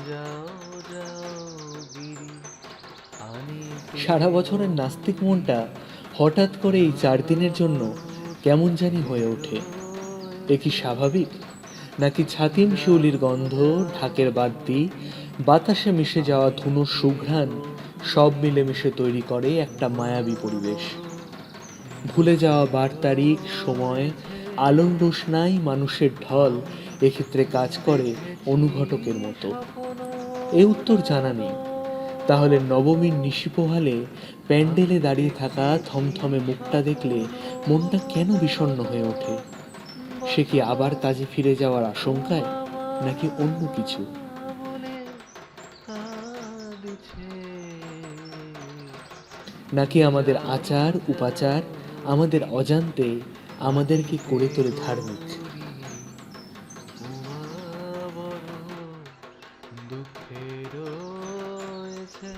যাও যাও গিরি আনি সারা বছরের নাস্তিক মনটা হঠাৎ করে এই 4 দিনের জন্য কেমন জানি হয়ে ওঠে। এ কি স্বাভাবিক, নাকি ছাতিম শিউলির গন্ধ, ঢাকের বাদ্যি, বাতাসে মিশে যাওয়া ধুনোর সুঘ্রাণ সব মিলেমিশে তৈরি করে একটা মায়াবী পরিবেশ? ভুলে যাওয়া বার তারিখ, সময়, আলোর রোশনাই, মানুষের ঢল এক্ষেত্রে কাজ করে অনুঘটকের মতো। স্বপ্ন এ উত্তর জানা নেই। তাহলে নবমীর নিশি পোহালে প্যান্ডেলে দাঁড়িয়ে থাকা থমথমে মুখটা দেখলে মনটা কেন বিষণ্ণ হয়ে ওঠে? সে কি আবার কাজে ফিরে যাওয়ার আশঙ্কায়, নাকি অন্য কিছু? বলে কাঁদছে নাকি আমাদের আচার উপাচার আমাদের অজান্তে আমাদেরকে করে তোলে ধার্মিক? উমা বড় দুঃখে রয়েছে।